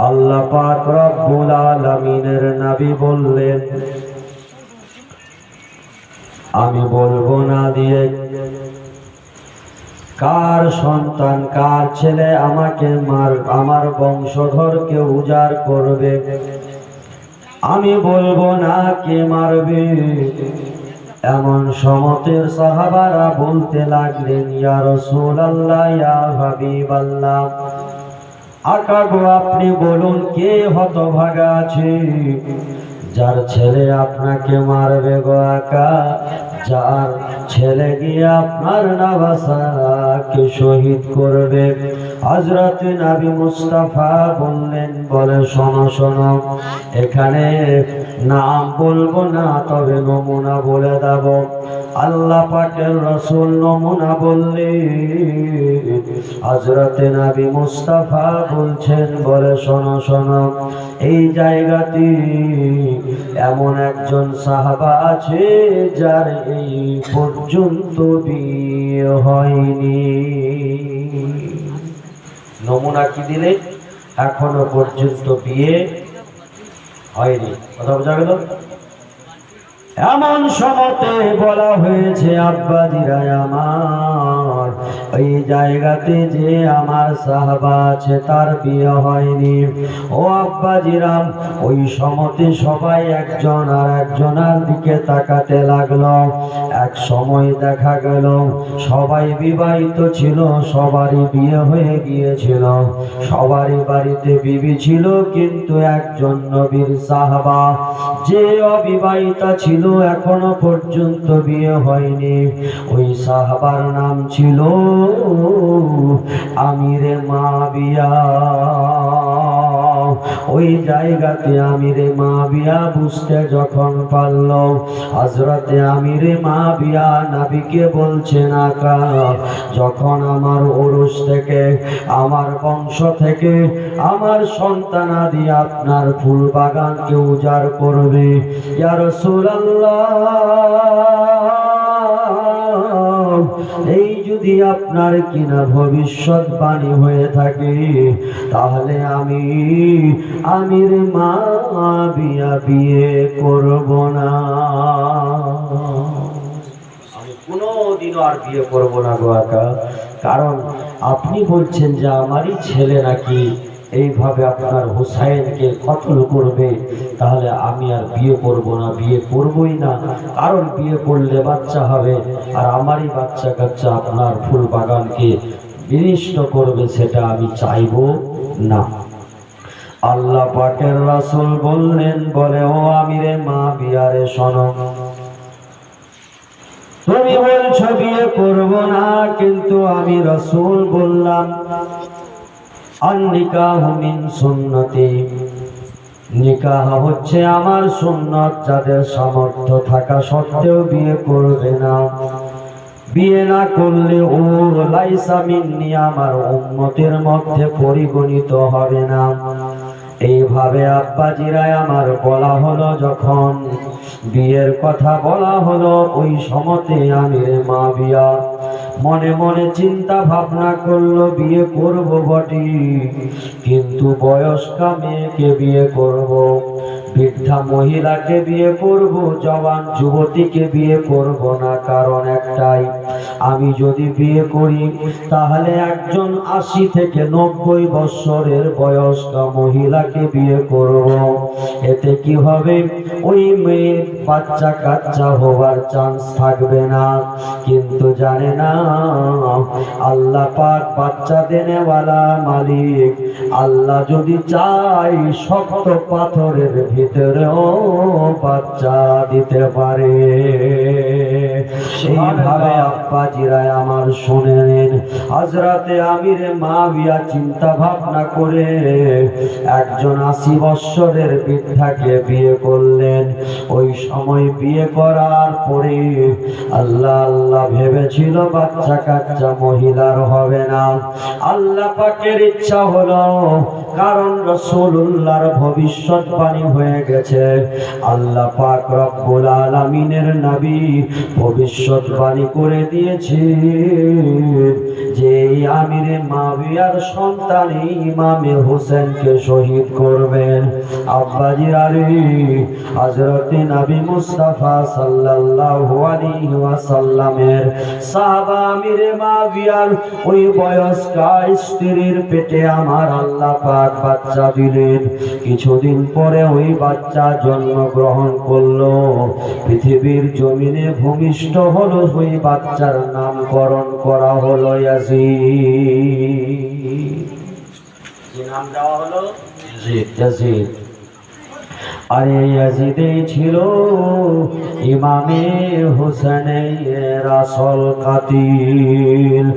আল্লাহ পাক রব্বুল আলামিনের নবী বললেন, আমি বলবো না দিয়ে কার সন্তান কার ছেলে আমাকে আমার বংশধরকে উজাড় করবে, আমি বলবো না কে মারবে। এমন সমতের সাহাবারা বলতে লাগলেন, ইয়া রাসূলুল্লাহ, ইয়া হাবিবাল্লাহ, আকা গো আপনি বলুন কে হতভাগা আছে যার ছেলে আপনাকে মারবে গো আকা, যার ছেলে গিয়ে আপনার নওয়াসাকে শহীদ করবে। হযরত নবী মুস্তাফা বললেন, বলে শোনো শোনো, এখানে নাম বলবো না, তবে নমুনা বলে দেব। আল্লাহ পাকের রাসূল নমুনা বললেন, হযরত নবী মুস্তাফা বলছেন, বলে শোনো শোনো, এই জায়গাতে এমন একজন সাহাবা আছে যার এই পর্যন্ত বিয়ে হয়নি। নমুনা কি দিলে? এখনো পর্যন্ত বিয়ে হয়নি। কথা বোঝা গেল? এমন সময়তে বলা হয়েছে, আব্বাজিরা আমার, ওই জায়গাতে যে আমার সাহাবা আছে তার বিয়ে হয়নি। ও আব্বাজিরা, ওই সময়তে সবাই একজন আর একজনের দিকে তাকাতে লাগলো। এক সময় দেখা গেল সবাই বিবাহিত ছিল, সবারই বিয়ে হয়ে গিয়েছিল, সবারই বাড়িতে বিবি ছিল, কিন্তু একজন নবীর সাহাবা যে অবিবাহিতা ছিল, এখনো পর্যন্ত বিয়ে হয়নি। ওই সাহাবার নাম ছিল আমিরে মাবিয়া। ওই জায়গাতে আমিরে মাবিয়া বুঝতে যখন পারল, হযরতে আমিরে মাবিয়া নবীকে বলছেন, আকা, যখন আমার ওরস থেকে, আমার বংশ থেকে আমার সন্তানাদি আপনার ফুল বাগানকে উজাড় করবে, ইয়া রাসূলুল্লাহ, এই যদি আপনার কিনা ভবিষ্যৎবাণী হয়ে থাকে, তাহলে আমি আমির মাবিয়া বিয়ে করব না, আমি কোনোদিনও আর বিয়ে করব না গো আকা। কারণ আপনি বলছেন যে আমারই ছেলে নাকি এইভাবে আপনার হুসাইনকে কতল করবে, তাহলে আমি আর বিয়ে করব না, বিয়ে করবই না। কারণ বিয়ে করলে বাচ্চা হবে, আর আমারই বাচ্চা কাচ্চা আপনার ফুল বাগানকে বিনষ্ট করবে, সেটা আমি চাইব না। আল্লাহ পাকের রাসূল বললেন, বলে ও আমিরে মাবিয়ারে শোনো, তুমি বলছো বিয়ে করব না, কিন্তু আমি রাসূল বললাম, আন-নিকাহু মিন সুন্নতি, নিকাহ হচ্ছে আমার সুন্নত। যাদের সামর্থ্য থাকা সত্ত্বেও বিয়ে করবে না, বিয়ে না করলে ও লাইসা মিন্নি, আমার উম্মতের মধ্যে পরিগণিত হবে না। এইভাবে আব্বাজিরায় আমার বলা হলো, যখন বিয়ের কথা বলা হলো, ওই সময়তে আমিরে মাবিয়া মনে মনে চিন্তা ভাবনা করলো, বিয়ে করব বটে, কিন্তু বয়স্কা মেয়েকে বিয়ে করব, বৃদ্ধা মহিলাকে বিয়ে করব, জওয়ান যুবতীকে বিয়ে করব না। কারণ একটাই, আমি যদি বিয়ে করি তাহলে একজন 80 থেকে 90 বছরের বয়স্কা মহিলাকে বিয়ে করব। এতে কি হবে, ওই মেয়ের বাচ্চা কাচ্চা হওয়ার চান্স থাকবে না। কিন্তু জানে না আল্লাহ পাক বাচ্চা দেনেওয়ালা মালিক। আল্লাহ যদি চাই শক্ত পাথরের ভিতরেও বাচ্চা দিতে পারে। সেইভাবে আব্বাজিরায় আমার শুনে নিন, হযরতে আমিরে মাবিয়া চিন্তা ভাবনা করে একজন 80 বৎসরের বৃদ্ধাকে বিয়ে করলেন। ওই সময় বিয়ে করার পরে আল্লাহ আল্লাহ ভেবেছিল বাচ্চা কাচ্চা মহিলার হবে না। আল্লাহ পাকের ইচ্ছা হলো কারণ রাসূলুল্লাহর ভবিষ্যৎবাণী হয়ে গেছে। আল্লাহ পাক রব্বুল আলামিনের নবী ভবিষ্যৎবাণী করে দিয়েছে যে আমিরে মাবিয়ার সন্তান ইমামে হোসেনকে শহীদ করবেন। আব্বাজিরারে হযরত নবী মুস্তাফা সাল্লাল্লাহু আলাইহি ওয়াসাল্লামের সাহাবা আমিরে মাবিয়ার ওই বয়স্কা স্ত্রীর পেটে আমার আল্লাহ পাক বাচ্চা দিলেন। কিছুদিন পরে ওই বাচ্চা জন্মগ্রহণ করলো, পৃথিবীর জমিনে ভূমিষ্ঠ হলো। ওই বাচ্চার নামকরণ করা হলো ইয়াজিদ। কি নাম দেওয়া হলো? ইয়াজিদ। আর এই ইয়াজিদই ছিল ইমামে হোসেনের আসল কাতিল।